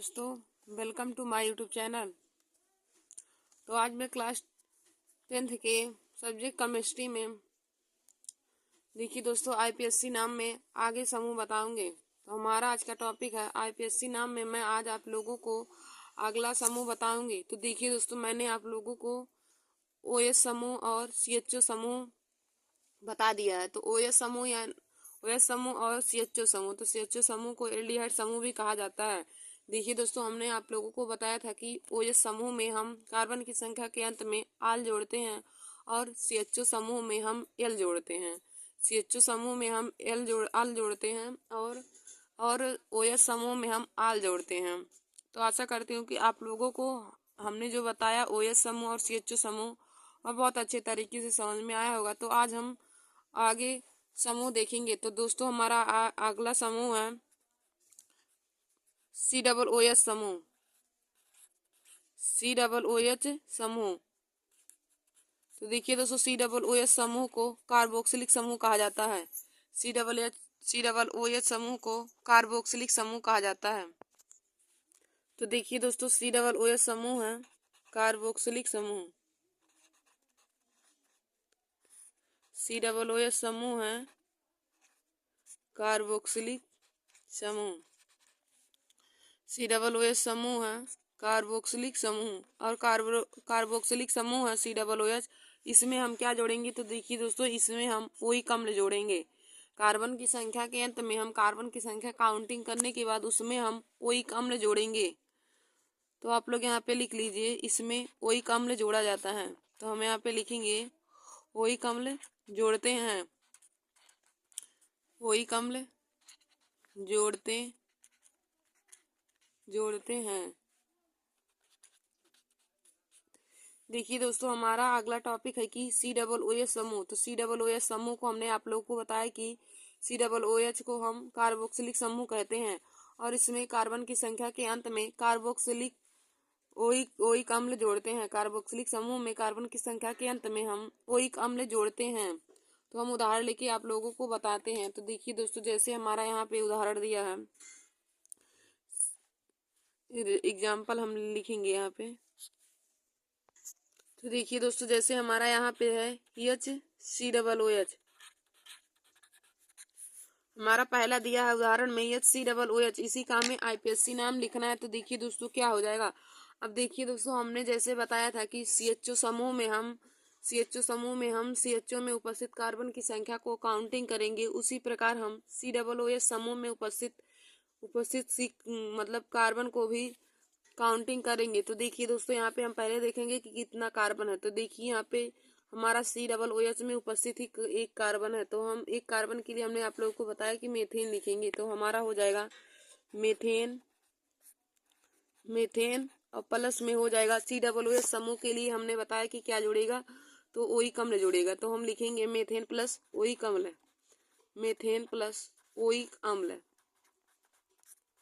दोस्तों, welcome to my YouTube channel. तो आज मैं क्लास 10th के सब्जेक्ट केमिस्ट्री में देखिए दोस्तों आईपीएससी नाम में आगे समूह बताऊंगे। तो हमारा आज का टॉपिक है आईपीएससी नाम में मैं आज आप लोगों को अगला समूह बताऊंगी। तो देखिए दोस्तों, मैंने आप लोगों को ओएस समूह और सीएचओ समूह बता दिया है। तो ओएस समूह या ओएस समूह और सीएचओ समूह, तो सीएचओ समूह को एल्डिहाइड समूह भी कहा जाता है। देखिए दोस्तों, हमने आप लोगों को बताया था कि ओएस समूह में हम कार्बन की संख्या के अंत में आल जोड़ते हैं और सीएचओ समूह में हम एल जोड़ते हैं। सीएचओ समूह में हम आल जोड़ते हैं और ओएस समूह में हम आल जोड़ते हैं। तो आशा करती हूँ कि आप लोगों को हमने जो बताया ओएस समूह और सीएचओ समूह और बहुत अच्छे तरीके से समझ में आया होगा। तो आज हम आगे समूह देखेंगे। तो दोस्तों, हमारा अगला समूह है COOH समूह। COOH समूह, तो देखिए दोस्तों, COOH समूह को कार्बोक्सिलिक समूह कहा जाता है। COOH समूह को कार्बोक्सिलिक समूह कहा जाता है। तो देखिए दोस्तों, COOH समूह है कार्बोक्सिलिक समूह। COOH समूह है कार्बोक्सिलिक समूह। COOH समूह है कार्बोक्सिलिक समूह और कार्बोक्सिलिक समूह है COOH। इसमें हम क्या जोड़ेंगे? तो देखिए दोस्तों, इसमें हम ओइक अम्ल जोड़ेंगे। कार्बन की संख्या के अंत में हम कार्बन की संख्या काउंटिंग करने के बाद उसमें हम ओइक अम्ल जोड़ेंगे। तो आप लोग यहाँ पे लिख लीजिए, इसमें ओइक अम्ल जोड़ा जाता है। तो हम यहाँ पे लिखेंगे ओइक अम्ल जोड़ते हैं, ओइक अम्ल जोड़ते हैं। देखिए दोस्तों, हमारा अगला टॉपिक है कि COOH समूह। तो COOH समूह को हमने आप लोगों को बताया कि COOH को हम कार्बोक्सिलिक समूह कहते हैं और इसमें कार्बन की संख्या के अंत में कार्बोक्सिलिक ओइक अम्ल जोड़ते हैं। कार्बोक्सिलिक समूह में कार्बन की संख्या के अंत में हम ओइक अम्ल जोड़ते हैं। तो हम उदाहरण लेके आप लोगों को बताते हैं। तो देखिए दोस्तों, जैसे हमारा यहाँ पे उदाहरण दिया है, एग्जाम्पल हम लिखेंगे यहाँ पे। तो देखिए दोस्तों, जैसे हमारा यहाँ पे है HCOOH, हमारा पहला दिया है उदाहरण में HCOOH। इसी का हमें आईपीएससी नाम लिखना है। तो देखिए दोस्तों, क्या हो जाएगा। अब देखिए दोस्तों, हमने जैसे बताया था कि सीएचओ समूह में हम सीएचओ में उपस्थित कार्बन की संख्या को काउंटिंग करेंगे। उसी प्रकार हम COOH समूह में उपस्थित मतलब कार्बन को भी काउंटिंग करेंगे। तो देखिए दोस्तों, यहाँ पे हम पहले देखेंगे कि कितना कार्बन है। तो देखिए यहाँ पे हमारा COOH में उपस्थित ही एक कार्बन है। तो हम एक कार्बन के लिए हमने आप लोगों को बताया कि मेथेन लिखेंगे। तो हमारा हो जाएगा मेथेन और प्लस में हो जाएगा COOH समूह के लिए हमने बताया कि क्या जोड़ेगा, तो ओइक अम्ल जोड़ेगा। तो हम लिखेंगे मेथेन प्लस ओइक अम्ल, मेथेन प्लस ओइक अम्ल,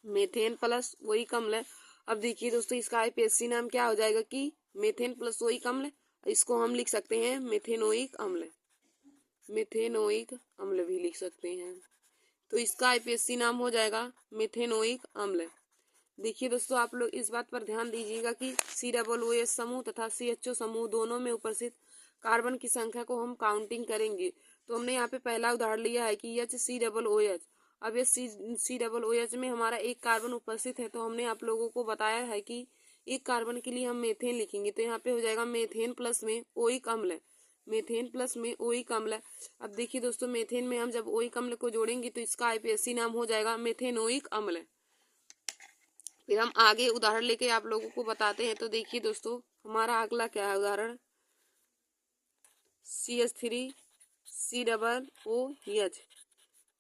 मेथेन प्लस ओइक अम्ल। अब देखिए दोस्तों, इसका आईपीएससी नाम क्या हो जाएगा कि मेथेन प्लस ओइक अम्ल। इसको हम लिख सकते हैं मेथेनोइक अम्ल, मेथेनोइक अम्ल भी लिख सकते हैं। तो इसका आईपीएससी नाम हो जाएगा मेथेनोइक अम्ल। देखिए दोस्तों, आप लोग इस बात पर ध्यान दीजिएगा कि COOH समूह तथा CHO समूह दोनों में उपस्थित कार्बन की संख्या को हम काउंटिंग करेंगे। तो हमने यहाँ पे पहला उदाहरण लिया है कि HCOOH। अब ये COOH में हमारा एक कार्बन उपस्थित है। तो हमने आप लोगों को बताया है कि एक कार्बन के लिए हम मेथेन लिखेंगे। तो यहाँ पे हो जाएगा मेथेन प्लस में ओइक अम्ल, मेथेन प्लस में ओइक अम्ल। अब देखिए दोस्तों, मेथेन में हम जब ओइक अम्ल को जोड़ेंगे तो इसका आईपीएससी नाम हो जाएगा मेथेनोइक अम्ल। फिर हम आगे उदाहरण लेके आप लोगों को बताते हैं। तो देखिए दोस्तों, हमारा अगला क्या है उदाहरण, CH3COOH।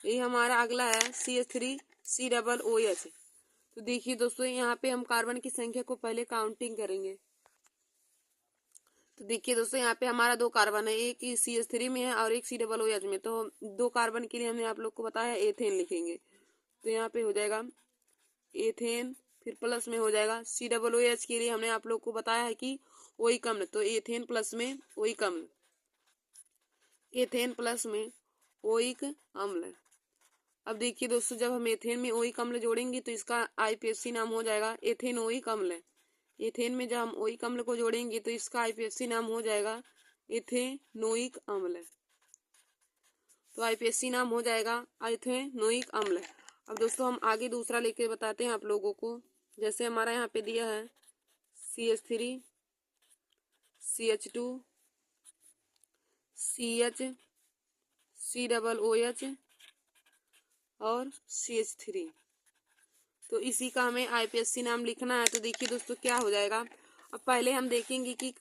ये हमारा अगला है CH3COOH। तो देखिए दोस्तों, यहाँ पे हम कार्बन की संख्या को पहले काउंटिंग करेंगे। तो देखिए दोस्तों, यहाँ पे हमारा दो कार्बन है, एक CH3 में है और एक COOH में। तो दो कार्बन के लिए हमने आप लोग को बताया एथेन लिखेंगे। तो यहाँ पे हो जाएगा एथेन, फिर प्लस में हो जाएगा COOH के लिए हमने आप लोग को बताया है कि ओइक अम्ल। तो एथेन प्लस में ओइक अम्ल, एथेन प्लस में ओइक अम्ल। अब देखिए दोस्तों, जब हम एथेन में ओइक अम्ल जोड़ेंगे तो इसका आईपीएससी नाम हो जाएगा एथेनोइक अम्ल। एथेन में जब हम ओइक अम्ल को जोड़ेंगे तो इसका आईपीएससी नाम हो जाएगा एथेनोइक अम्ल। तो आईपीएससी नाम हो जाएगा एथेनोइक अम्ल। अब दोस्तों हम आगे दूसरा लेके बताते हैं आप लोगों को। जैसे हमारा यहाँ पे दिया है CH3 CH2 CH COOH और CH3। तो इसी का हमें आईपीएससी नाम लिखना है। तो देखिए दोस्तों क्या हो जाएगा। अब पहले हम देखेंगे कि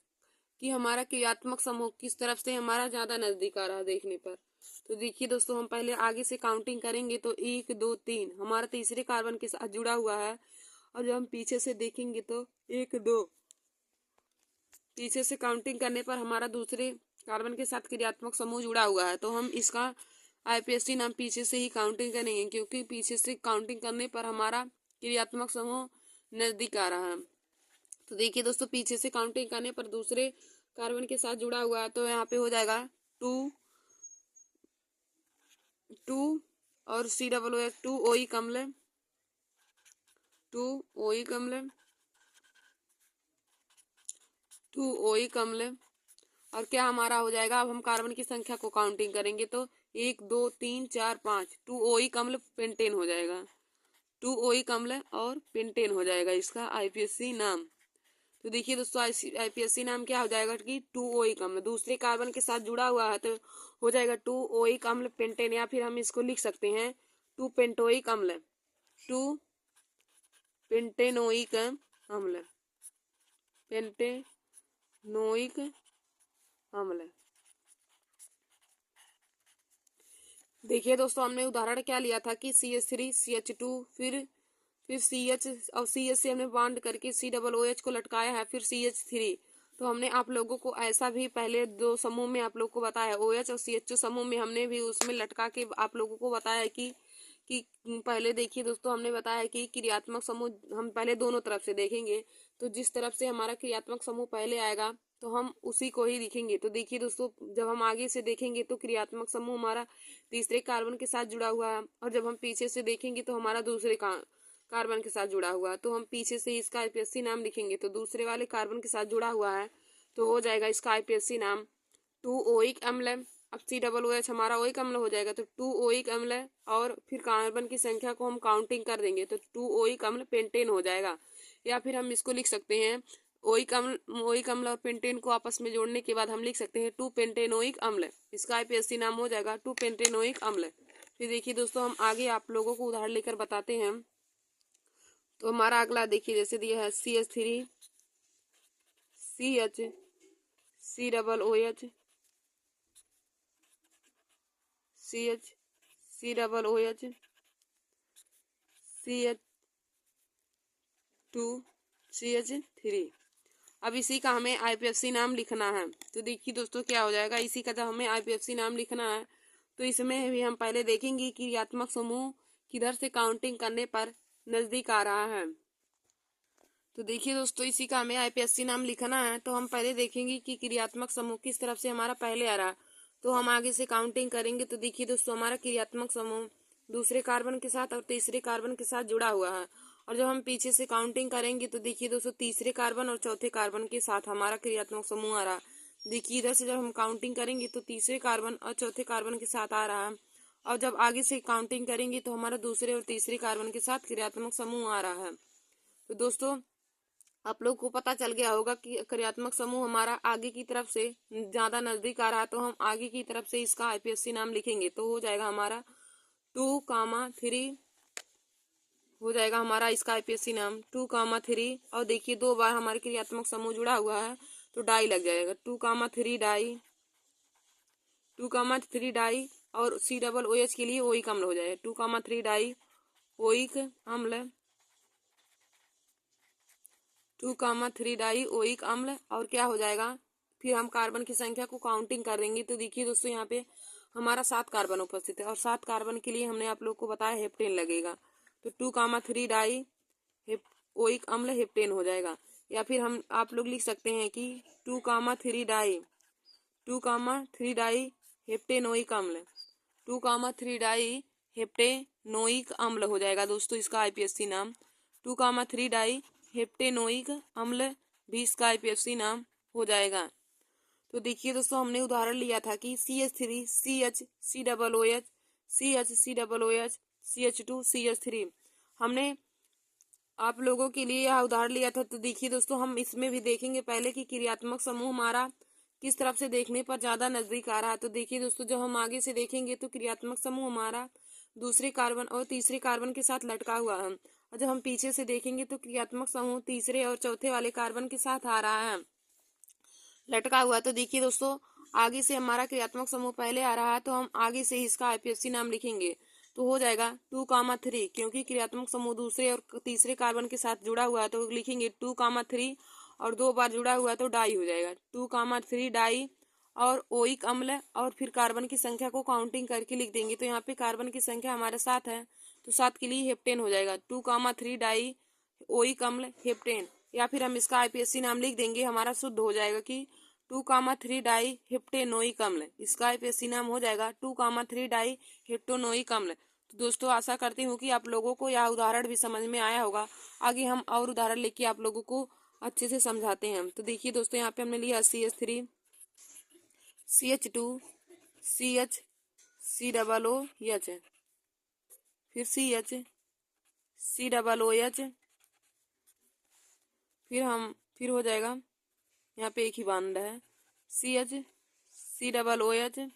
हमारा क्रियात्मक समूह किस तरफ से हमारा ज्यादा नजदीक आ रहा है देखने पर। तो देखिए दोस्तों, हम पहले आगे से काउंटिंग करेंगे तो 1 2 3 हमारा तीसरे कार्बन के साथ जुड़ा हुआ है। और जब हम पीछे से देखेंगे तो 1 2 पीछे से काउंटिंग करने पर हमारा दूसरे कार्बन के साथ क्रियात्मक समूह जुड़ा हुआ है। तो हम इसका आईपीएससी नाम पीछे से ही काउंटिंग करेंगे, क्योंकि पीछे से काउंटिंग करने पर हमारा क्रियात्मक समूह नजदीक आ रहा है। तो देखिए दोस्तों, पीछे से काउंटिंग करने पर दूसरे कार्बन के साथ जुड़ा हुआ है। तो यहाँ पे हो जाएगा 2 और COOH 2 ओइक अम्ल 2 ओइक अम्ल 2 ओइक अम्ल। और क्या हमारा हो जाएगा। अब हम कार्बन की संख्या को काउंटिंग करेंगे तो 1 2 3 4 5 2 ओइक अम्ल पेंटेन हो जाएगा। 2 ओइक अम्ल और पेंटेन हो जाएगा इसका आईपीएससी नाम। तो देखिए दोस्तों, आईपीएससी नाम क्या हो जाएगा कि 2 ओइक अम्ल दूसरे कार्बन के साथ जुड़ा हुआ है तो हो जाएगा 2 ओइक अम्ल पेंटेन। या फिर हम इसको लिख सकते हैं 2 पेंटोइक अम्ल 2 पेंटेनोइक अम्ल पेंटेनोइक अम्ल। देखिए दोस्तों, हमने उदाहरण क्या लिया था कि CH3 CH2 फिर CH और CH से हमने बॉन्ड करके COOH को लटकाया है, फिर CH3। तो हमने आप लोगों को ऐसा भी पहले दो समूह में आप लोगों को बताया, OH और CH2 समूह में हमने भी उसमें लटका के आप लोगों को बताया कि पहले देखिए दोस्तों, हमने बताया कि क्रियात्मक समूह हम पहले दोनों तरफ से देखेंगे। तो जिस तरफ से हमारा क्रियात्मक समूह पहले आएगा तो हम उसी को ही लिखेंगे। तो देखिए दोस्तों, जब हम आगे से देखेंगे तो क्रियात्मक समूह हमारा तीसरे कार्बन के साथ जुड़ा हुआ है। और जब हम पीछे से देखेंगे तो हमारा दूसरे कार्बन के साथ जुड़ा हुआ है। तो हम पीछे से इसका आईपीएससी नाम लिखेंगे। तो दूसरे वाले कार्बन के साथ जुड़ा हुआ है तो हो जाएगा इसका आईपीएससी नाम 2 ओइक अम्ल। अब COOH हमारा ओइक अम्ल हो जाएगा तो 2 ओइक अम्ल। और फिर कार्बन की संख्या को हम काउंटिंग कर देंगे तो 2 ओइक अम्ल पेंटेन हो जाएगा। या फिर हम इसको लिख सकते हैं ओइक अम्ल और पेंटेन को आपस में जोड़ने के बाद हम लिख सकते हैं 2 पेंटेनोइक अम्ल। इसका आईपीएससी नाम हो जाएगा 2 पेंटेनोइक अम्ल। फिर देखिए दोस्तों, हम आगे आप लोगों को उदाहरण लेकर बताते हैं। तो हमारा अगला देखिए, जैसे दिया है CH3 CH COOH CH COOH CH2 CH3। अब इसी का हमें आईपीएफसी नाम लिखना है। तो देखिए दोस्तों क्या हो जाएगा, इसी का जब हमें आईपीएफसी नाम लिखना है तो इसमें भी हम पहले देखेंगे कि क्रियात्मक समूह किधर से काउंटिंग करने पर नजदीक आ रहा है। तो देखिए दोस्तों, इसी का हमें आईपीएससी नाम लिखना है। तो हम पहले देखेंगे कि क्रियात्मक समूह किस तरफ से हमारा पहले आ रहा है। तो हम आगे से काउंटिंग करेंगे तो देखिए दोस्तों, हमारा क्रियात्मक समूह दूसरे कार्बन के साथ और तीसरे कार्बन के साथ जुड़ा हुआ है। और जब हम पीछे से काउंटिंग करेंगे तो देखिए दोस्तों, तीसरे कार्बन और चौथे कार्बन के साथ हमारा क्रियात्मक समूह आ रहा है। देखिए इधर से जब हम काउंटिंग करेंगे तो तीसरे कार्बन और चौथे कार्बन के साथ आ रहा है। और जब आगे से काउंटिंग करेंगे तो हमारा दूसरे और तीसरे कार्बन के साथ क्रियात्मक समूह आ रहा है। तो दोस्तों, आप लोग को पता चल गया होगा कि क्रियात्मक समूह हमारा आगे की तरफ से ज्यादा नजदीक आ रहा है। तो हम आगे की तरफ से इसका आईपीएससी नाम लिखेंगे तो हो जाएगा हमारा 2,3 हो जाएगा हमारा इसका आईपीएससी नाम 2,3। और देखिए 2 बार हमारे क्रियात्मक समूह जुड़ा हुआ है तो डाई लग जाएगा 2,3 डाई 2,3 डाई। और COOH के लिए ओइक अम्ल हो जाएगा 2,3 डाई ओइक अम्ल 2,3 डाई ओइक अम्ल। और क्या हो जाएगा, फिर हम कार्बन की संख्या को काउंटिंग कर देंगे। तो देखिए दोस्तों, यहाँ पे हमारा 7 कार्बन उपस्थित है और 7 कार्बन के लिए हमने आप लोग को बताया हेप्टेन लगेगा। तो 2,3 डाई ओइक अम्ल हेप्टेन हो जाएगा। या फिर हम आप लोग लिख सकते हैं कि 2,3 डाई हेप्टेन ओइक अम्ल 2,3 डाई हेप्टेनोइक अम्ल हो जाएगा दोस्तों इसका आईपीएससी नाम। 2,3 डाई हेप्टेनोइक अम्ल भी इसका आईपीएससी नाम हो जाएगा। तो देखिए दोस्तों, हमने उदाहरण लिया था कि CH3 CH COOH CH COOH CH2 CH3। हमने आप लोगों के लिए यह उदाहरण लिया था। तो देखिए दोस्तों, हम इसमें भी देखेंगे पहले कि क्रियात्मक समूह हमारा किस तरफ से देखने पर ज्यादा नजदीक आ रहा है। तो देखिए दोस्तों, जब हम आगे से देखेंगे तो क्रियात्मक समूह हमारा दूसरे कार्बन और तीसरे कार्बन के साथ लटका हुआ है, और जब हम पीछे से देखेंगे तो क्रियात्मक समूह तीसरे और चौथे वाले कार्बन के साथ आ रहा है लटका हुआ। तो देखिए दोस्तों, आगे से हमारा क्रियात्मक समूह पहले आ रहा है, तो हम आगे से ही इसका आईपीएससी नाम लिखेंगे। तो हो जाएगा 2,3, क्योंकि क्रियात्मक समूह दूसरे और तीसरे कार्बन के साथ जुड़ा हुआ है तो लिखेंगे 2,3, और 2 बार जुड़ा हुआ है तो डाई हो जाएगा 2,3 डाई, और ओइक अम्ल, और फिर कार्बन की संख्या को काउंटिंग करके लिख देंगे। तो यहाँ पे कार्बन की संख्या हमारे 7 है, तो 7 के लिए हेप्टेन हो जाएगा 2,3 डाई ओइक अम्ल हेप्टेन। या फिर हम इसका आईपीएससी नाम लिख देंगे, हमारा शुद्ध हो जाएगा कि 2,3 डाई हेप्टेनोइक अम्ल। इसका आईपीएससी नाम हो जाएगा 2,3 डाई हेप्टेनोइक अम्ल। तो दोस्तों, आशा करती हूँ कि आप लोगों को यह उदाहरण भी समझ में आया होगा। आगे हम और उदाहरण लेके आप लोगों को अच्छे से समझाते हैं। तो देखिए दोस्तों, यहाँ पे हमने लिया CH3 CH2 CH COOH, फिर CH COOH, फिर हो जाएगा, यहाँ पे एक ही बांध है CH COOH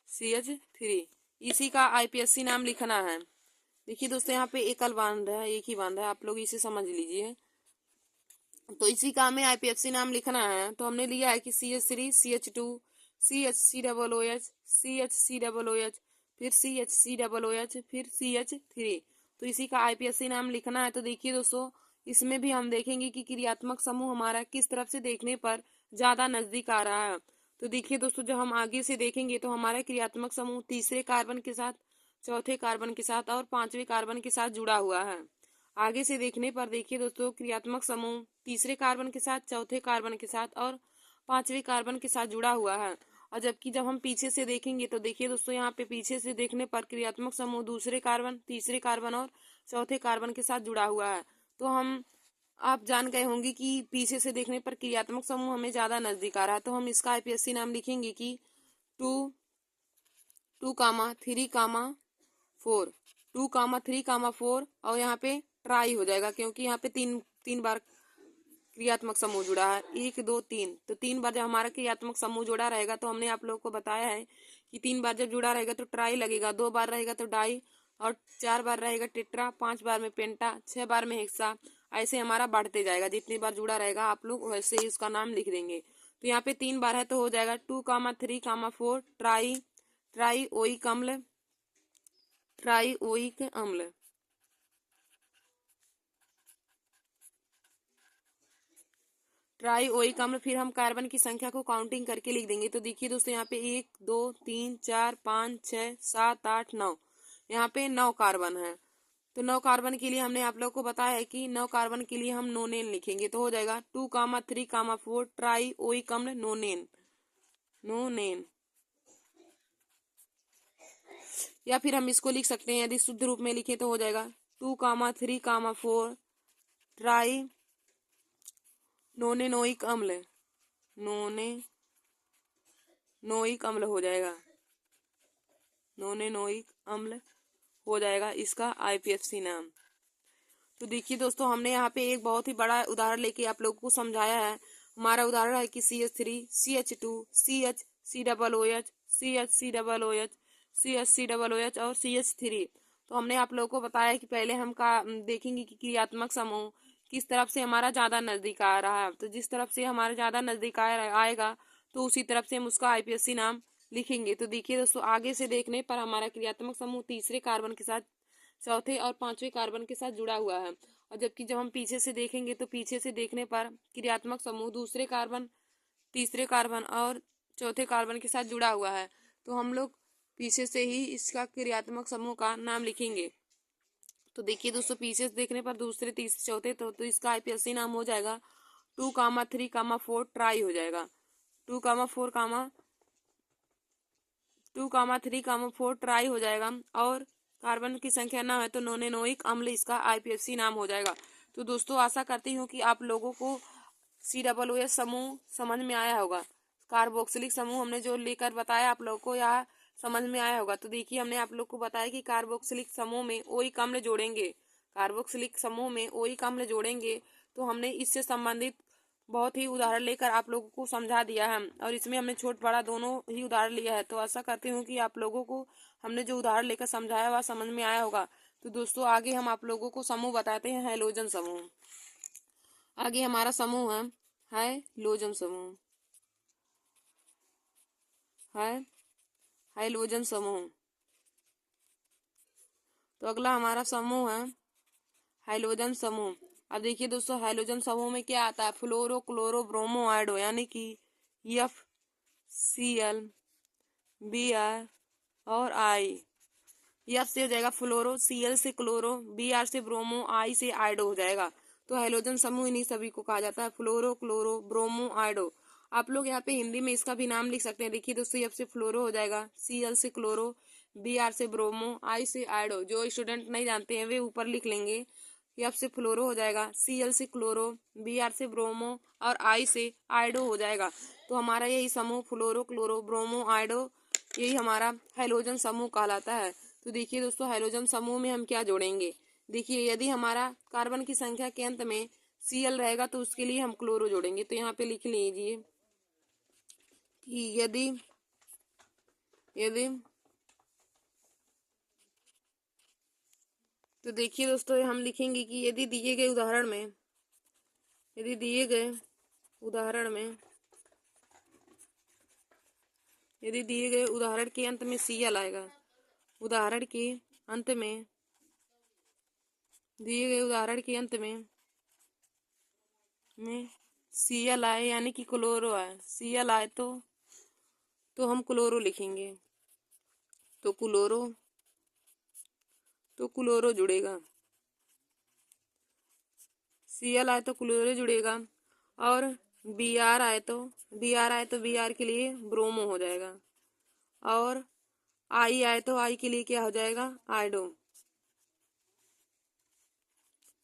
CH3। इसी का आईपीएससी नाम लिखना है। देखिए दोस्तों, यहाँ पे एकल बांध है, एक ही बांध है, आप लोग इसे समझ लीजिए। तो इसी का हमें आईपीएफसी नाम लिखना है। तो हमने लिया है कि CH3 CH2 CH COOH CH COOH, फिर CH COOH, फिर CH3। तो इसी का आईपीएफसी नाम लिखना है। तो देखिए दोस्तों, इसमें भी हम देखेंगे कि क्रियात्मक समूह हमारा किस तरफ से देखने पर ज्यादा नजदीक आ रहा है। तो देखिए दोस्तों, जब हम आगे से देखेंगे तो हमारा क्रियात्मक समूह तीसरे कार्बन के साथ, चौथे कार्बन के साथ और पांचवें कार्बन के साथ जुड़ा हुआ है। आगे से देखने पर देखिए दोस्तों, क्रियात्मक समूह तीसरे कार्बन के साथ, चौथे कार्बन के साथ और पांचवें कार्बन के साथ जुड़ा हुआ है। और जबकि जब हम पीछे से देखेंगे तो देखिए दोस्तों, यहाँ पे पीछे से देखने पर क्रियात्मक समूह दूसरे कार्बन, तीसरे कार्बन और चौथे कार्बन के साथ जुड़ा हुआ है। तो हम आप जान गए होंगे कि पीछे से देखने पर क्रियात्मक समूह हमें ज्यादा नजदीक आ रहा है। तो हम इसका आईपीएससी नाम लिखेंगे कि 2,3,4 2,3,4, और यहाँ पे ट्राई हो जाएगा क्योंकि यहाँ पे तीन तीन बार क्रियात्मक समूह जुड़ा है, 1 2 3। तो 3 बार जब हमारा क्रियात्मक समूह जुड़ा रहेगा तो हमने आप लोगों को बताया है कि 3 बार जब जुड़ा रहेगा तो ट्राई लगेगा, 2 बार रहेगा तो डाई, और 4 बार रहेगा टेट्रा, 5 बार में पेंटा, 6 बार में हेक्सा। ऐसे हमारा बढ़ते जाएगा, जितनी बार जुड़ा रहेगा आप लोग वैसे ही उसका नाम लिख देंगे। तो यहाँ पे 3 बार है तो हो जाएगा 2,3,4 ट्राई ट्राई ओइक अम्ल ट्राई ओइक अम्ल। ट्राई ओइक अम्ल, फिर हम कार्बन की संख्या को काउंटिंग करके लिख देंगे। तो देखिए दोस्तों, यहाँ पे 1 2 3 4 5 6 7 8 9, यहाँ पे 9 कार्बन है। तो 9 कार्बन के लिए हमने आप लोग को बताया है कि 9 कार्बन के लिए हम नोनेन लिखेंगे। तो हो जाएगा 2,3,4 ट्राई ओइक अम्ल नोनेन नोनेन। या फिर हम इसको लिख सकते हैं, यदि शुद्ध रूप में लिखे तो हो जाएगा 2,3,4 ट्राई नोनेनोइक अम्ल नोनेनोइक अम्ल हो जाएगा नोनेनोइक अम्ल हो जाएगा इसका आईपीएफसी नाम। तो देखिए दोस्तों, हमने यहाँ पे एक बहुत ही बड़ा उदाहरण लेके आप लोगों को समझाया है। हमारा उदाहरण है कि CH3 CH2 CH COOH CH COOH CH COOH और CH3। तो हमने आप लोगों को बताया कि पहले हम देखेंगे कि क्रियात्मक समूह किस तरफ से हमारा ज्यादा नजदीक आ रहा है। तो जिस तरफ से हमारे ज्यादा नजदीक आएगा तो उसी तरफ से हम उसका आईपीएससी नाम लिखेंगे। तो देखिए दोस्तों, आगे से देखने पर हमारा क्रियात्मक समूह तीसरे कार्बन के साथ, चौथे और पांचवें कार्बन के साथ जुड़ा हुआ है। और जबकि जब हम पीछे से देखेंगे तो पीछे से देखने पर क्रियात्मक समूह दूसरे कार्बन, तीसरे कार्बन और चौथे कार्बन के साथ जुड़ा हुआ है। तो हम लोग पीछे से ही इसका क्रियात्मक समूह का नाम लिखेंगे। तो देखिए दोस्तों, पीछे से देखने पर दूसरे, तीसरे, चौथे, तो इसका आईपीएससी नाम हो जाएगा 2,3,4 ट्राई हो जाएगा 2,4 2,3,4 ट्राई हो जाएगा, और कार्बन की संख्या ना है तो नोनेनोइक अम्ल इसका आईपीएफसी नाम हो जाएगा। तो दोस्तों आशा करती हूँ कि आप लोगों को COOS समूह समझ में आया होगा। कार्बोक्सिलिक समूह हमने जो लेकर बताया आप लोगों को यह समझ में आया होगा। तो देखिए हमने आप लोग को बताया कि कार्बोक्सिलिक समूह में ओइक अम्ल जोड़ेंगे, कार्बोक्सिलिक समूह में ओइक अम्ल जोड़ेंगे। तो हमने इससे संबंधित बहुत ही उदाहरण लेकर आप लोगों को समझा दिया है, और इसमें हमने छोट बड़ा दोनों ही उदाहरण लिया है। तो आशा करती हूँ कि आप लोगों को हमने जो उदाहरण लेकर समझाया वह समझ में आया होगा। तो दोस्तों आगे हम आप लोगों को समूह बताते हैं, हैलोजन समूह। आगे हमारा समूह है हैलोजन समूह, है हैलोजन समूह। तो अगला हमारा समूह है हैलोजन समूह। अब देखिए दोस्तों हैलोजन समूह में क्या आता है, फ्लोरो क्लोरो ब्रोमो आयोडो, यानी कि FCl Br और I। F से हो जाएगा फ्लोरो, Cl से क्लोरो, Br से ब्रोमो, I से आयोडो हो जाएगा। तो हैलोजन समूह इन्हीं सभी को कहा जाता है फ्लोरो क्लोरो ब्रोमो आयोडो। आप लोग यहाँ पे हिंदी में इसका भी नाम लिख सकते हैं। देखिए दोस्तों F से फ्लोरो हो जाएगा, Cl से क्लोरो, Br से ब्रोमो, I से आयोडो। जो स्टूडेंट नहीं जानते हैं वे ऊपर लिख लेंगे। F से फ्लोरो हो जाएगा, Cl से क्लोरो, Br से ब्रोमो और I से आयोडो हो जाएगा। तो हमारा यही समूह फ्लोरो क्लोरो ब्रोमो आयोडो यही हमारा हैलोजन समूह कहलाता है। तो देखिए दोस्तों हैलोजन समूह में हम क्या जोड़ेंगे। देखिए यदि हमारा कार्बन की संख्या के अंत में Cl रहेगा तो उसके लिए हम क्लोरो जोड़ेंगे। तो यहाँ पे लिख लीजिए कि यदि तो देखिए दोस्तों हम लिखेंगे कि यदि दिए गए उदाहरण में के अंत में Cl आएगा, उदाहरण के अंत में दिए गए उदाहरण के अंत में Cl आए यानी कि क्लोरो आए, Cl आए तो हम क्लोरो लिखेंगे। तो क्लोरो जुड़ेगा, Cl आए तो क्लोरो जुड़ेगा, और Br आए तो Br के लिए ब्रोमो हो जाएगा, और I आए तो I के लिए क्या हो जाएगा, आयोडो।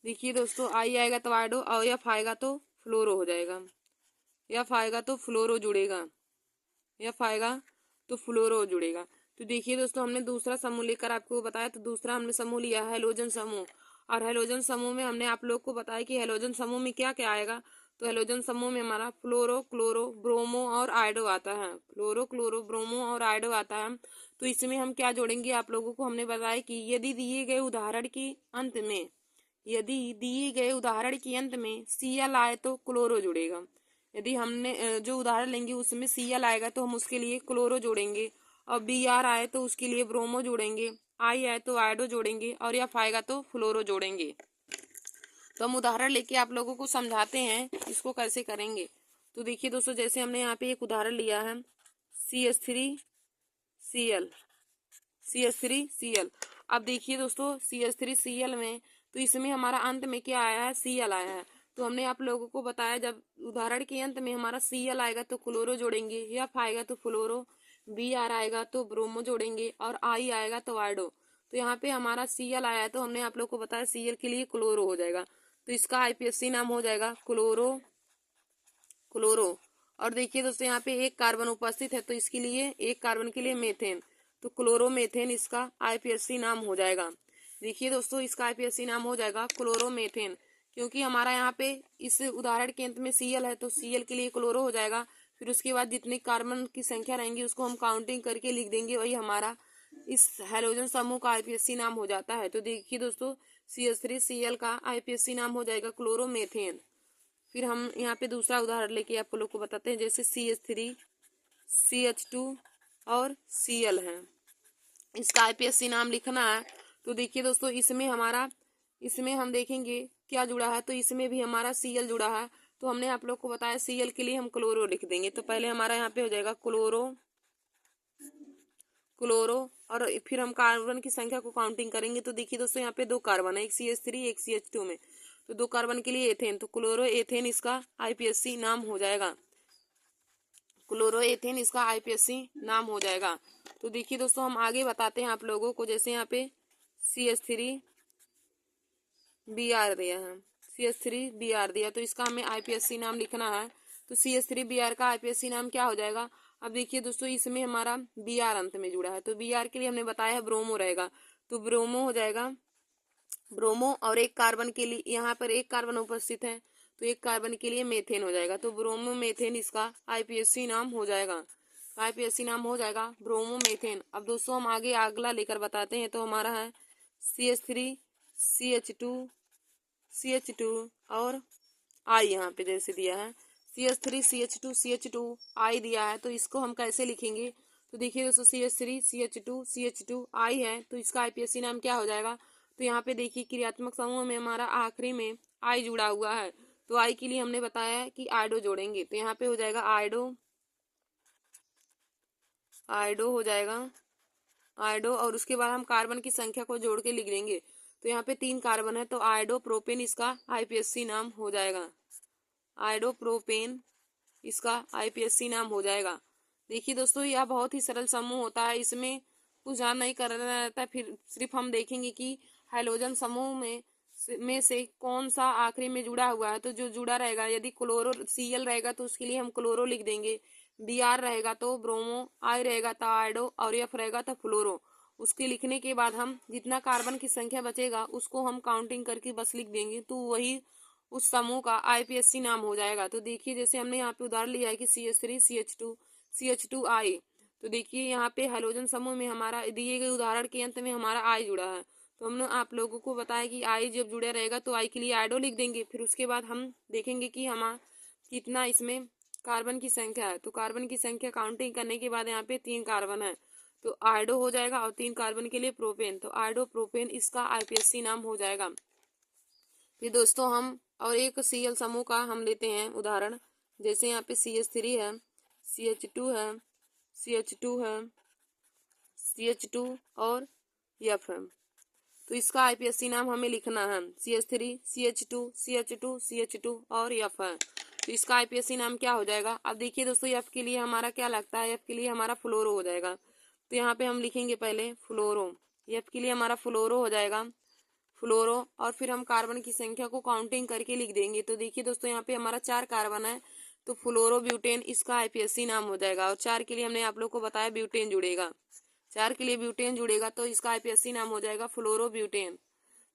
देखिए दोस्तों I आएगा तो आयोडो, और F आएगा तो फ्लोरो हो जाएगा, F आएगा तो फ्लोरो जुड़ेगा, F आएगा तो फ्लोरो जुड़ेगा। तो देखिए दोस्तों हमने दूसरा समूह लेकर आपको बताया। तो दूसरा हमने समूह लिया हैलोजन समूह, और हैलोजन समूह में हमने आप लोग को बताया कि हैलोजन समूह में क्या क्या आएगा। तो हैलोजन समूह में हमारा फ्लोरो क्लोरो ब्रोमो और आयोडो आता है, फ्लोरो क्लोरो ब्रोमो और आयोडो आता है। तो इसमें हम क्या जोड़ेंगे आप लोगों को हमने बताया कि यदि दिए गए उदाहरण के अंत में Cl आए तो क्लोरो जुड़ेगा। यदि हमने जो उदाहरण लेंगे उसमें Cl आएगा तो हम उसके लिए क्लोरो जोड़ेंगे, और Br आए तो उसके लिए ब्रोमो जोड़ेंगे, I आए तो आयोडो जोड़ेंगे, और F आएगा तो फ्लोरो जोड़ेंगे। तो हम उदाहरण लेके आप लोगों को समझाते हैं इसको कैसे करेंगे। तो देखिए दोस्तों जैसे हमने यहाँ पे एक उदाहरण लिया है CH3Cl। अब देखिए दोस्तों CH3Cl में तो इसमें हमारा अंत में क्या आया है, Cl आया है। तो हमने आप लोगों को बताया जब उदाहरण के अंत में हमारा Cl आएगा तो क्लोरो जोड़ेंगे, F आएगा तो फ्लोरो, Br आएगा तो ब्रोमो जोड़ेंगे, और I आएगा तो आयोडो। तो यहाँ पे हमारा Cl आया है तो हमने आप लोग को बताया Cl के लिए क्लोरो हो जाएगा। तो इसका आईपीएससी नाम हो जाएगा क्लोरो। और देखिए दोस्तों यहाँ पे एक कार्बन उपस्थित है तो इसके लिए एक कार्बन के लिए मेथेन, तो क्लोरोमेथेन इसका आईपीएससी नाम हो जाएगा। देखिए दोस्तों इसका आईपीएससी नाम हो जाएगा क्लोरोमेथेन, क्योंकि हमारा यहाँ पे इस उदाहरण के अंत में Cl है तो Cl के लिए क्लोरो हो जाएगा। फिर उसके बाद जितने कार्बन की संख्या रहेंगी उसको हम काउंटिंग करके लिख देंगे, वही हमारा इस हैलोजन समूह का आईपीएससी नाम हो जाता है। तो देखिए दोस्तों CH3Cl का आईपीएससी नाम हो जाएगा क्लोरोमेथेन। फिर हम यहाँ पे दूसरा उदाहरण लेके आप लोग को बताते हैं, जैसे CH3 CH2 और Cl है, इसका आईपीएससी नाम लिखना है। तो देखिए दोस्तों इसमें हम देखेंगे क्या जुड़ा है। तो इसमें भी हमारा Cl जुड़ा है, तो हमने आप लोग को बताया Cl के लिए हम क्लोरो लिख देंगे। तो पहले हमारा यहाँ पे हो जाएगा क्लोरो, और फिर हम कार्बन की संख्या को काउंटिंग करेंगे। तो देखिए दोस्तों यहाँ पे दो कार्बन है, एक CH3 एक CH2 में, तो दो कार्बन के लिए एथेन, तो क्लोरो एथेन इसका आईपीएससी नाम हो जाएगा। क्लोरोएथेन इसका आईपीएससी नाम हो जाएगा। तो देखिए दोस्तों हम आगे बताते हैं आप लोगों को। जैसे यहाँ पे CH3Br दिया है, CH3Br दिया, तो इसका हमें आईपीएससी नाम लिखना है। तो CH3Br का आईपीएससी नाम क्या हो जाएगा। अब देखिए दोस्तों इसमें हमारा Br अंत में जुड़ा है, तो Br के लिए हमने बताया है ब्रोमो रहेगा, तो ब्रोमो हो जाएगा ब्रोमो। और एक कार्बन के लिए यहाँ पर एक कार्बन उपस्थित है, तो एक कार्बन के लिए मेथेन हो जाएगा, तो ब्रोमो मेथेन इसका आईपीएससी नाम हो जाएगा। आईपीएससी नाम हो जाएगा ब्रोमो मेथेन। अब दोस्तों हम आगे अगला लेकर बताते हैं। तो हमारा है CH3CH2 और आई यहाँ पे जैसे दिया है CH3CH2 आई दिया है, तो इसको हम कैसे लिखेंगे। तो देखिए दोस्तों CH3CH2 आई है, तो इसका आईपीएससी नाम क्या हो जाएगा। तो यहाँ पे देखिए क्रियात्मक समूह में हमारा आखिरी में आई जुड़ा हुआ है, तो आई के लिए हमने बताया है कि आइडो जोड़ेंगे, तो यहाँ पे हो जाएगा आइडो हो जाएगा आइडो। और उसके बाद हम कार्बन की संख्या को जोड़ के लिख देंगे, तो यहाँ पे 3 कार्बन है, तो आइडो प्रोपेन इसका आईपीएससी नाम हो जाएगा। आइडो प्रोपेन इसका आईपीएससी नाम हो जाएगा। देखिए दोस्तों यह बहुत ही सरल समूह होता है, इसमें कुछ ध्यान नहीं करना रहता है। फिर सिर्फ हम देखेंगे कि हाइड्रोजन समूह में से कौन सा आखिरी में जुड़ा हुआ है, तो जो जुड़ा रहेगा, यदि क्लोरो Cl रहेगा तो उसके लिए हम क्लोरो लिख देंगे, Br रहेगा तो ब्रोमो, आई रहेगा तो आइडो और F रहेगा तो फ्लोरो। उसके लिखने के बाद हम जितना कार्बन की संख्या बचेगा उसको हम काउंटिंग करके बस लिख देंगे, तो वही उस समूह का आईपीएससी नाम हो जाएगा। तो देखिए जैसे हमने यहाँ पे उदाहरण लिया है कि CH3CH2 तो देखिए यहाँ पे हाइड्रोजन समूह में हमारा दिए गए उदाहरण के अंत में हमारा आई जुड़ा है, तो हमने आप लोगों को बताया कि आई जब जुड़े रहेगा तो आई के लिए आइडो लिख देंगे। फिर उसके बाद हम देखेंगे कि हमारा कितना इसमें कार्बन की संख्या है, तो कार्बन की संख्या काउंटिंग करने के बाद यहाँ पे 3 कार्बन है, तो आइडो हो जाएगा, और 3 कार्बन के लिए प्रोपेन, तो आइडो प्रोपेन इसका आईपीएससी नाम हो जाएगा। फिर दोस्तों हम और एक Cl समूह का हम लेते हैं उदाहरण। जैसे यहाँ पे CH3 है, CH2 है, CH2 है, CH2 और F है, तो इसका आईपीएससी नाम हमें लिखना है। CH3 CH2 और F है, तो इसका आईपीएससी नाम क्या हो जाएगा। अब देखिए दोस्तों F के लिए हमारा क्या लगता है, F के लिए हमारा फ्लोरो हो जाएगा, तो यहाँ पे हम लिखेंगे पहले फ्लोरो, F के लिए हमारा फ्लोरो हो जाएगा फ्लोरो। और फिर हम कार्बन की संख्या को काउंटिंग करके लिख देंगे, तो देखिए दोस्तों यहाँ पे हमारा 4 कार्बन है, तो फ्लोरो ब्यूटेन इसका आईपीएससी नाम हो जाएगा। और 4 के लिए हमने आप लोग को बताया ब्यूटेन जुड़ेगा, 4 के लिए ब्यूटेन जुड़ेगा, तो इसका आईपीएससी नाम हो जाएगा फ्लोरो ब्यूटेन।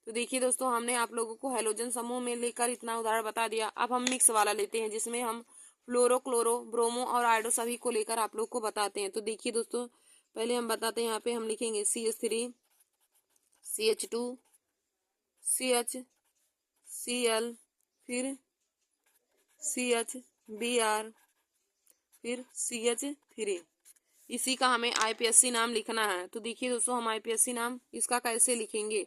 तो देखिए दोस्तों हमने आप लोगों को हैलोजन समूह में लेकर इतना उदाहरण बता दिया। अब हम मिक्स वाला लेते हैं जिसमें हम फ्लोरो, क्लोरो, ब्रोमो और आइडो सभी को लेकर आप लोग को बताते हैं। तो देखिए दोस्तों पहले हम बताते हैं, यहाँ पे हम लिखेंगे CH3 CH2 CHCl, फिर CHBr, फिर CH3, इसी का हमें आईपीएससी नाम लिखना है। तो देखिए दोस्तों हम आईपीएससी नाम इसका कैसे लिखेंगे।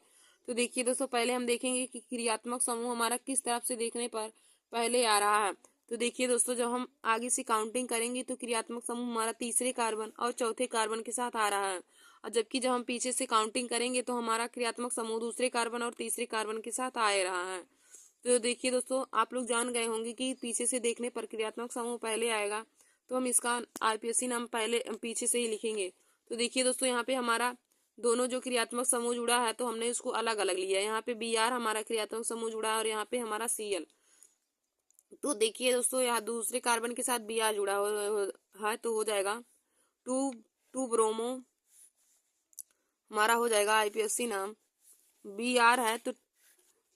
तो देखिए दोस्तों पहले हम देखेंगे कि क्रियात्मक समूह हमारा किस तरफ से देखने पर पहले आ रहा है। तो देखिए दोस्तों जब हम आगे से काउंटिंग करेंगे तो क्रियात्मक समूह हमारा तीसरे कार्बन और चौथे कार्बन के साथ आ रहा है, और जबकि जब हम पीछे से काउंटिंग करेंगे तो हमारा क्रियात्मक समूह दूसरे कार्बन और तीसरे कार्बन के साथ आ रहा है। तो देखिए दोस्तों आप लोग जान गए होंगे कि पीछे से देखने पर क्रियात्मक समूह पहले आएगा, तो हम इसका आईपीएससी नाम पहले पीछे से ही लिखेंगे। तो देखिए दोस्तों यहाँ पे हमारा दोनों जो क्रियात्मक समूह जुड़ा है तो हमने उसको अलग अलग लिया है। यहाँ पे Br हमारा क्रियात्मक समूह जुड़ा है और यहाँ पे हमारा Cl। तो देखिए दोस्तों यहाँ दूसरे कार्बन के साथ Br जुड़ा है, तो हो जाएगा टू ब्रोमो, हमारा हो जाएगा आईपीएससी नाम। Br है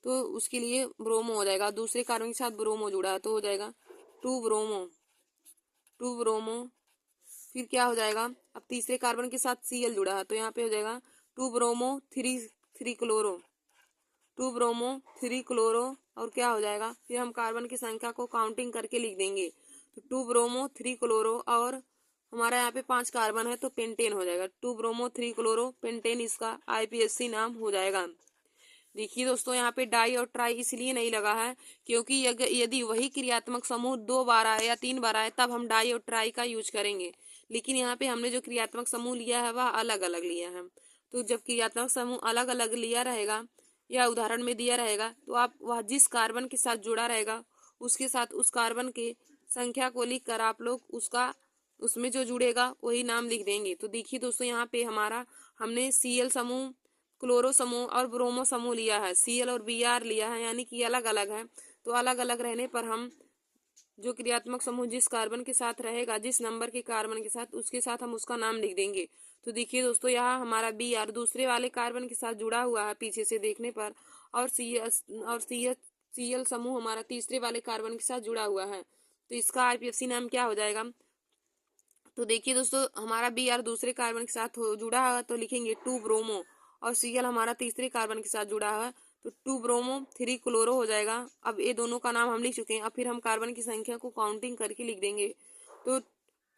तो उसके लिए ब्रोमो हो जाएगा, दूसरे कार्बन के साथ ब्रोमो जुड़ा है तो हो जाएगा टू ब्रोमो। फिर क्या हो जाएगा, अब तीसरे कार्बन के साथ Cl जुड़ा है तो यहाँ पे हो जाएगा टू ब्रोमो थ्री क्लोरो। और क्या हो जाएगा, फिर हम कार्बन की संख्या को काउंटिंग करके लिख देंगे, तो 2 ब्रोमो 3 क्लोरो, और हमारा यहाँ पे 5 कार्बन है तो पेंटेन हो जाएगा, 2 ब्रोमो 3 क्लोरो पेंटेन इसका आईपीएससी नाम हो जाएगा। देखिए दोस्तों यहाँ पे डाई और ट्राई इसलिए नहीं लगा है क्योंकि यदि वही क्रियात्मक समूह 2 बार आए या 3 बार आए तब हम डाई और ट्राई का यूज करेंगे, लेकिन यहाँ पे हमने जो क्रियात्मक समूह लिया है वह अलग अलग लिया है। तो जब क्रियात्मक समूह अलग अलग लिया रहेगा या उदाहरण में दिया रहेगा तो आप वह जिस कार्बन के साथ जुड़ा रहेगा उसके साथ उस कार्बन के संख्या को लिख कर आप लोग उसका उसमें जो जुड़ेगा वही नाम लिख देंगे। तो देखिए दोस्तों यहाँ पे हमारा हमने Cl समूह, क्लोरो समूह और ब्रोमो समूह लिया है, Cl और Br लिया है, यानी कि अलग अलग है। तो अलग अलग रहने पर हम जो क्रियात्मक समूह जिस कार्बन के साथ रहेगा, जिस नंबर के कार्बन के साथ, उसके साथ हम उसका नाम लिख देंगे। तो देखिए दोस्तों यहाँ हमारा Br दूसरे वाले कार्बन के साथ जुड़ा हुआ है पीछे से देखने पर, और Cl समूह हमारा तीसरे वाले कार्बन के साथ जुड़ा हुआ है। तो इसका आईपीएफसी नाम क्या हो जाएगा? तो देखिए दोस्तों हमारा Br दूसरे कार्बन के साथ जुड़ा है तो लिखेंगे 2 ब्रोमो, और Cl हमारा तीसरे कार्बन के साथ जुड़ा है तो 2 ब्रोमो 3 क्लोरो हो जाएगा। अब ये दोनों का नाम हम लिख चुके हैं, अब फिर हम कार्बन की संख्या को काउंटिंग करके लिख देंगे। तो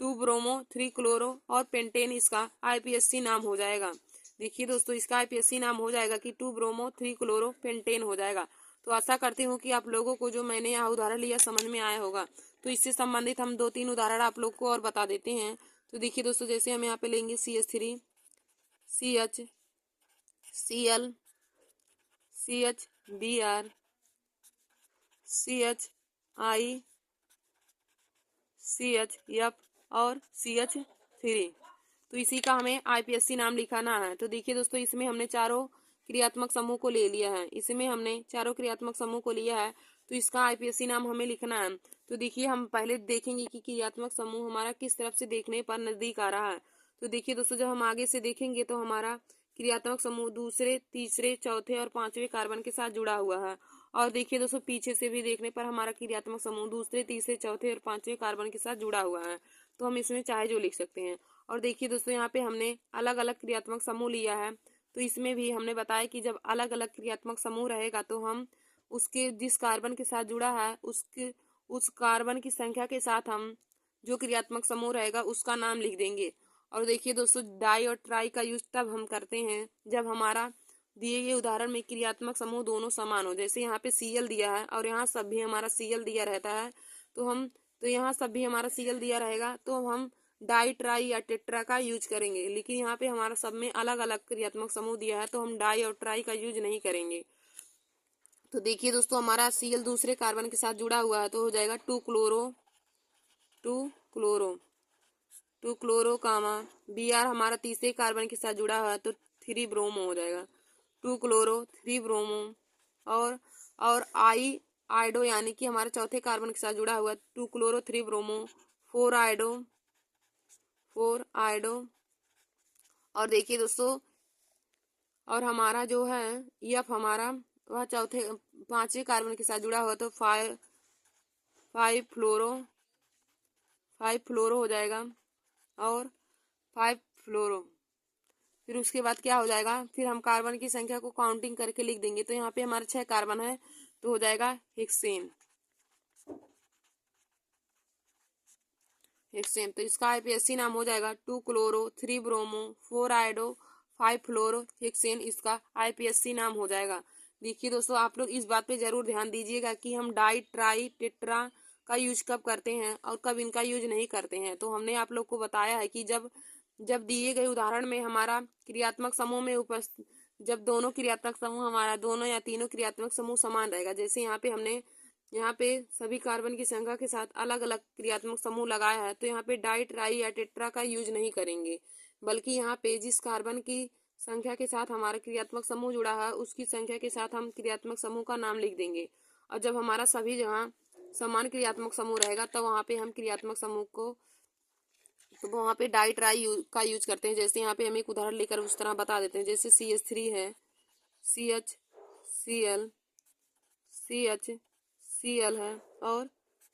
2 ब्रोमो 3 क्लोरो और पेंटेन इसका आईपीएससी नाम हो जाएगा। देखिए दोस्तों इसका आईपीएससी नाम हो जाएगा कि 2 ब्रोमो 3 क्लोरो पेंटेन हो जाएगा। तो आशा करती हूँ कि आप लोगों को जो मैंने यहाँ उदाहरण लिया समझ में आया होगा। तो इससे संबंधित हम 2-3 उदाहरण आप लोग को और बता देते हैं। तो देखिए दोस्तों जैसे हम यहाँ पे लेंगे CH3, CH, Cl, CH, Br, CHI, CHF और CH3। तो इसी का हमें आईपीएससी नाम लिखाना है। तो देखिए दोस्तों इसमें हमने चारों क्रियात्मक समूह को ले लिया है, इसमें हमने चारों क्रियात्मक समूह को लिया है, तो इसका आईपीएससी नाम हमें लिखना है। तो देखिए हम पहले देखेंगे कि क्रियात्मक समूह हमारा किस तरफ से देखने पर नजदीक आ रहा है। तो देखिए दोस्तों जब हम आगे से देखेंगे तो हमारा क्रियात्मक समूह दूसरे, तीसरे, चौथे और पांचवें कार्बन के साथ जुड़ा हुआ है। और देखिए दोस्तों पीछे से भी देखने पर हमारा क्रियात्मक समूह दूसरे, तीसरे, चौथे और पांचवें कार्बन के साथ जुड़ा हुआ है। तो हम इसमें चाहे जो लिख सकते हैं। और देखिए दोस्तों यहाँ पे हमने अलग अलग क्रियात्मक समूह लिया है, तो इसमें भी हमने बताया कि जब अलग अलग क्रियात्मक समूह रहेगा तो हम उसके जिस कार्बन के साथ जुड़ा है उस कार्बन की संख्या के साथ हम जो क्रियात्मक समूह रहेगा उसका नाम लिख देंगे। और देखिए दोस्तों डाई और ट्राई का यूज तब हम करते हैं जब हमारा दिए गए उदाहरण में क्रियात्मक समूह दोनों समान हो। जैसे यहाँ पे Cl दिया है और यहाँ सब भी हमारा Cl दिया रहता है, तो यहाँ सब भी हमारा Cl दिया रहेगा तो हम डाई, ट्राई या टेट्रा का यूज करेंगे। लेकिन यहाँ पे हमारा सब में अलग अलग क्रियात्मक समूह दिया है तो हम डाई और ट्राई का यूज नहीं करेंगे। तो देखिए दोस्तों हमारा Cl दूसरे कार्बन के साथ जुड़ा हुआ है तो हो जाएगा 2 क्लोरो, 2 क्लोरो, 2 क्लोरो कामा Br हमारा तीसरे कार्बन के साथ जुड़ा हुआ है तो 3 ब्रोमो हो जाएगा, 2 क्लोरो 3 ब्रोमो। और आइडो यानी कि हमारे चौथे कार्बन के साथ जुड़ा हुआ है 2 क्लोरो 3 ब्रोमो, 4 आइडो, 4 आइडो। और देखिए दोस्तों और हमारा जो है F हमारा वह चौथे पांचवें कार्बन के साथ जुड़ा हुआ तो 5 फ्लोरो, 5 फ्लोरो हो जाएगा और 5 फ्लोरो। फिर उसके बाद क्या हो जाएगा, फिर हम कार्बन की संख्या को काउंटिंग करके लिख देंगे। तो यहाँ पे हमारे 6 कार्बन है तो हो जाएगा हेक्सेन, हेक्सेन। तो इसका आईपीएससी नाम हो जाएगा 2 क्लोरो 3 ब्रोमो 4 आइडो 5 फ्लोरो हेक्सेन, इसका आईपीएससी नाम हो जाएगा। देखिए दोस्तों आप लोग इस बात पे जरूर ध्यान दीजिएगा कि हम डाई, ट्राई, टेट्रा का यूज कब करते हैं और कब इनका यूज नहीं करते हैं। तो हमने आप लोग को बताया है कि जब जब दिए गए उदाहरण में हमारा क्रियात्मक समूह में उपस्थित जब दोनों क्रियात्मक समूह हमारा दोनों या तीनों क्रियात्मक समूह समान रहेगा, जैसे यहाँ पे हमने यहाँ पे सभी कार्बन की संख्या के साथ अलग अलग क्रियात्मक समूह लगाया है तो यहाँ पे डाई, ट्राई या टेट्रा का यूज नहीं करेंगे, बल्कि यहाँ पे जिस कार्बन की संख्या के साथ हमारा क्रियात्मक समूह जुड़ा है उसकी संख्या के साथ हम क्रियात्मक समूह का नाम लिख देंगे। और जब हमारा सभी जगह समान क्रियात्मक समूह रहेगा तब वहाँ पे हम क्रियात्मक समूह को तो वहाँ पे डाई, ट्राई का यूज करते हैं। जैसे यहाँ पे हम एक उदाहरण लेकर उस तरह बता देते हैं। जैसे CH3 है, CH, Cl, CH, Cl है और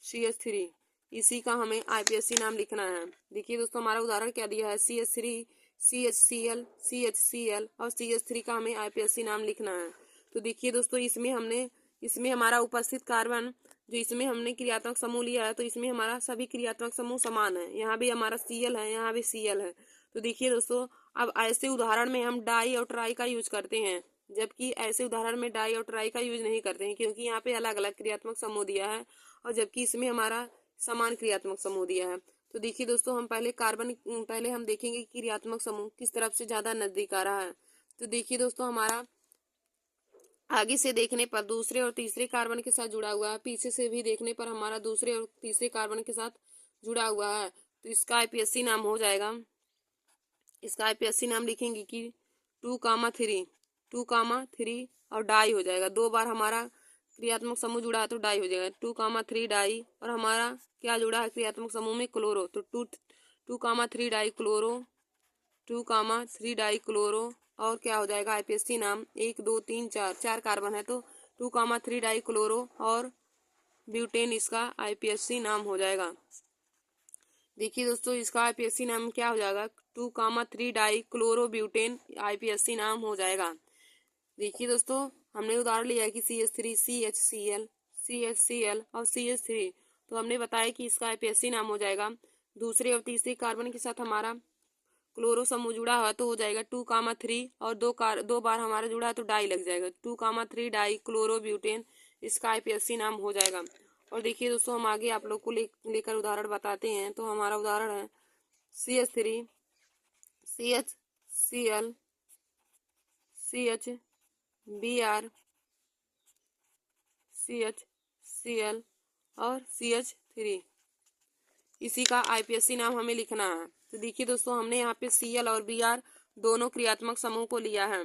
CH3, इसी का हमें आईपीएससी नाम लिखना है। देखिए दोस्तों हमारा उदाहरण क्या दिया है, CH3, CHCl, CHCl और CH3 का हमें आईपीएससी नाम लिखना है। तो देखिए दोस्तों इसमें हमारा उपस्थित कार्बन जो इसमें हमने क्रियात्मक समूह लिया है तो इसमें हमारा सभी क्रियात्मक समूह समान है। यहाँ भी हमारा Cl है, यहाँ भी Cl है। तो देखिए दोस्तों अब ऐसे उदाहरण में हम डाई और ट्राई का यूज करते हैं, जबकि ऐसे उदाहरण में डाई और ट्राई का यूज नहीं करते हैं क्योंकि यहाँ पे अलग अलग क्रियात्मक समूह दिया है और जबकि इसमें हमारा समान क्रियात्मक समूह दिया है। तो देखिए दोस्तों हम पहले हम देखेंगे कि क्रियात्मक समूह किस तरफ से ज्यादा नजदीक आ रहा है। तो देखिए दोस्तों हमारा आगे से देखने पर दूसरे और तीसरे कार्बन के साथ जुड़ा हुआ है, पीछे से भी देखने पर हमारा दूसरे और तीसरे कार्बन के साथ जुड़ा हुआ है। तो इसका आईपीएससी नाम हो जाएगा, इसका आईपीएससी नाम लिखेंगे कि 2,3 और डाई हो जाएगा। 2 बार हमारा क्रियात्मक समूह जुड़ा है तो डाई हो जाएगा। 2,3 डाई और हमारा क्या जुड़ा है क्रियात्मक समूह में? क्लोरो। तो 2,3 डाई क्लोरो, 2,3 डाई क्लोरो। और क्या हो जाएगा आईपीएससी नाम? 1 2 3 4, 4 कार्बन है तो 2,3 डाई क्लोरो और ब्यूटेन इसका आईपीएससी नाम हो जाएगा। देखिए दोस्तों, इसका आईपीएससी नाम क्या हो जाएगा? 2,3 डाई क्लोरो ब्यूटेन आईपीएससी नाम हो जाएगा। देखिए दोस्तों, हमने उदाहरण लिया है कि CH3, CHCl, CHCl और CH3। तो हमने बताया कि इसका आईपीएससी नाम हो जाएगा। दूसरे और तीसरे कार्बन के साथ हमारा क्लोरो समूह जुड़ा हुआ तो हो जाएगा 2,3 और 2 बार हमारा जुड़ा है तो डाई लग जाएगा। 2,3 डाई क्लोरो ब्यूटेन इसका आईपीएससी नाम हो जाएगा। और देखिए दोस्तों, हम आगे आप लोग को लेकर उदाहरण बताते हैं। तो हमारा उदाहरण है CH3, CHCl, CHBr, CHCl और CH3। इसी का आईपीएससी नाम हमें लिखना है। तो देखिए दोस्तों, हमने यहाँ पे Cl और Br दोनों क्रियात्मक समूह को लिया है।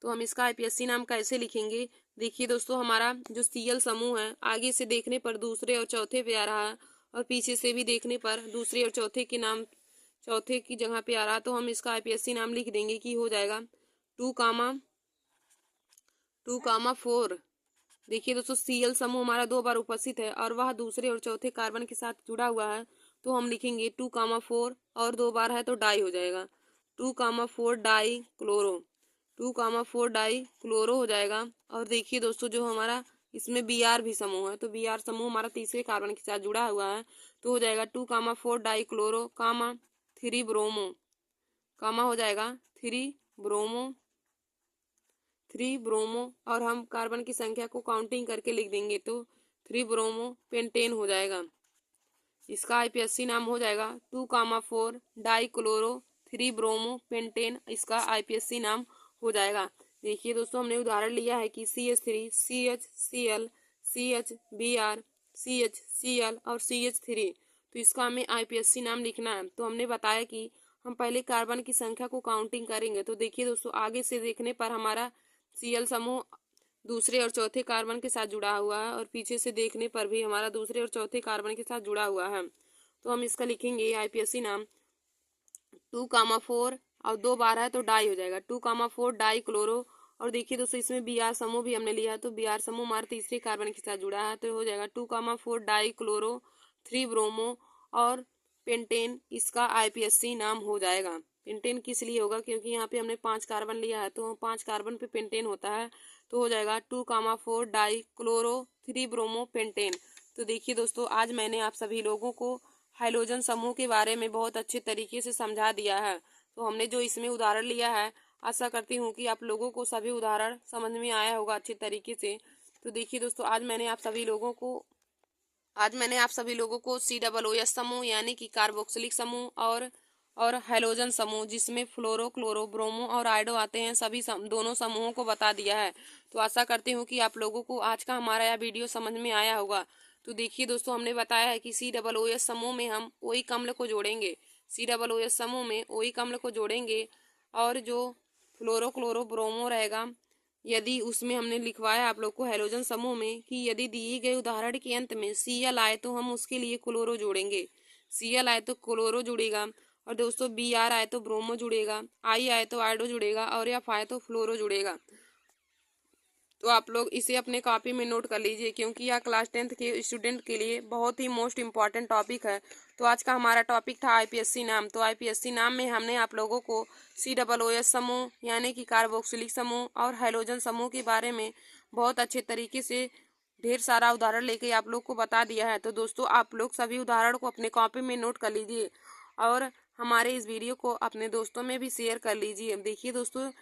तो हम इसका आईपीएससी नाम कैसे लिखेंगे? देखिए दोस्तों, हमारा जो Cl समूह है आगे से देखने पर दूसरे और चौथे पे आ रहा है और पीछे से भी देखने पर दूसरे और चौथे के नाम, चौथे की जगह पे आ रहा है। तो हम इसका आईपीएससी नाम लिख देंगे कि हो जाएगा 2,4। देखिए दोस्तों, Cl समूह हमारा 2 बार उपस्थित है और वह दूसरे और चौथे कार्बन के साथ जुड़ा हुआ है तो हम लिखेंगे 2,4 और 2 बार है तो डाई हो जाएगा। 2,4 डाई क्लोरो, 2,4 डाई क्लोरो हो जाएगा। और देखिए दोस्तों, जो हमारा इसमें Br भी समूह है तो Br समूह हमारा तीसरे कार्बन के साथ जुड़ा हुआ है तो हो जाएगा 2,4 डाई क्लोरो, 3 ब्रोमो, हो जाएगा 3 ब्रोमो और हम कार्बन की संख्या को काउंटिंग करके लिख देंगे तो 3 ब्रोमो पेंटेन हो जाएगा। इसका आईपीएससी नाम हो जाएगा 2,4 डाई क्लोरो 3 ब्रोमो पेंटेन, इसका आईपीएससी नाम हो जाएगा। देखिए दोस्तों, हमने उदाहरण लिया है कि CH3, CHCl, CHBr, CHCl और CH3। तो इसका हमें आईपीएससी नाम लिखना है। तो हमने बताया कि हम पहले कार्बन की संख्या को काउंटिंग करेंगे। तो देखिए दोस्तों, आगे से देखने पर हमारा Cl समूह दूसरे और चौथे कार्बन के साथ जुड़ा हुआ है और पीछे से देखने पर भी हमारा दूसरे और चौथे कार्बन के साथ जुड़ा हुआ है। तो हम इसका लिखेंगे आईपीएससी नाम 2,4 और 2 बार है तो डाई हो जाएगा 2,4 डाई क्लोरो। और देखिए दोस्तों, इसमें Br समूह भी हमने लिया है तो Br समूह हमारे तीसरे कार्बन के साथ जुड़ा है तो हो जाएगा 2,4 डाई क्लोरो 3 ब्रोमो और पेंटेन, इसका आईपीएससी नाम हो जाएगा। पेंटेन किस लिए होगा? क्योंकि यहाँ पे हमने 5 कार्बन लिया है तो 5 कार्बन पे पेंटेन होता है तो हो जाएगा 2,4 डाई क्लोरो 3 ब्रोमो पेंटेन। तो देखिए दोस्तों, आज मैंने आप सभी लोगों को हाइड्रोजन समूह के बारे में बहुत अच्छे तरीके से समझा दिया है। तो हमने जो इसमें उदाहरण लिया है, आशा करती हूँ कि आप लोगों को सभी उदाहरण समझ में आया होगा अच्छे तरीके से। तो देखिए दोस्तों, आज मैंने आप सभी लोगों को COOS समूह यानी कि कार्बोक्सिलिक समूह और हैलोजन समूह जिसमें फ्लोरो, क्लोरो, ब्रोमो और आयोडो आते हैं, दोनों समूहों को बता दिया है। तो आशा करती हूँ कि आप लोगों को आज का हमारा यह वीडियो समझ में आया होगा। तो देखिए दोस्तों, हमने बताया है कि COOS समूह में हम OH अम्ल को जोड़ेंगे, COOS समूह में OH अम्ल को जोड़ेंगे और जो फ्लोरो, क्लोरो, ब्रोमो रहेगा, यदि उसमें हमने लिखवाया आप लोग को हैलोजन समूह में कि यदि दिए गए उदाहरण के अंत में Cl आए तो हम उसके लिए क्लोरो जोड़ेंगे, Cl आए तो क्लोरो जुड़ेगा और दोस्तों Br आए तो ब्रोमो जुड़ेगा, I आए तो आयोडो जुड़ेगा और F आए तो फ्लोरो जुड़ेगा। तो आप लोग इसे अपने कॉपी में नोट कर लीजिए क्योंकि यह क्लास 10th के स्टूडेंट के लिए बहुत ही मोस्ट इम्पॉर्टेंट टॉपिक है। तो आज का हमारा टॉपिक था आईपीएससी नाम। तो आईपीएससी नाम में हमने आप लोगों को COOS समूह यानी कि कार्बोक्सिलिक समूह और हैलोजन समूह के बारे में बहुत अच्छे तरीके से ढेर सारा उदाहरण लेके आप लोग को बता दिया है। तो दोस्तों, आप लोग सभी उदाहरण को अपने कॉपी में नोट कर लीजिए और हमारे इस वीडियो को अपने दोस्तों में भी शेयर कर लीजिए। देखिए दोस्तों,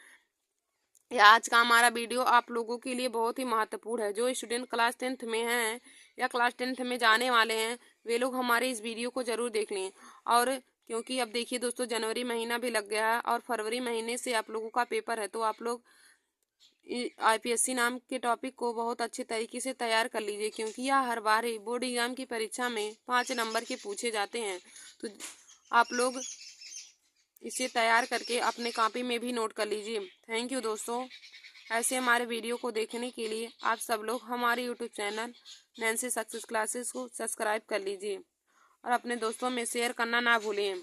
आज का हमारा वीडियो आप लोगों के लिए बहुत ही महत्वपूर्ण है। जो स्टूडेंट क्लास 10th में हैं या क्लास 10th में जाने वाले हैं वे लोग हमारे इस वीडियो को ज़रूर देख लें। और क्योंकि अब देखिए दोस्तों, जनवरी महीना भी लग गया है और फरवरी महीने से आप लोगों का पेपर है तो आप लोग आईपीएससी नाम के टॉपिक को बहुत अच्छे तरीके से तैयार कर लीजिए क्योंकि यह हर बार ही बोर्ड एग्जाम की परीक्षा में 5 नंबर के पूछे जाते हैं। तो आप लोग इसे तैयार करके अपने कॉपी में भी नोट कर लीजिए। थैंक यू दोस्तों। ऐसे हमारे वीडियो को देखने के लिए आप सब लोग हमारे YouTube channel Nancy success classes को सब्सक्राइब कर लीजिए और अपने दोस्तों में शेयर करना ना भूलें।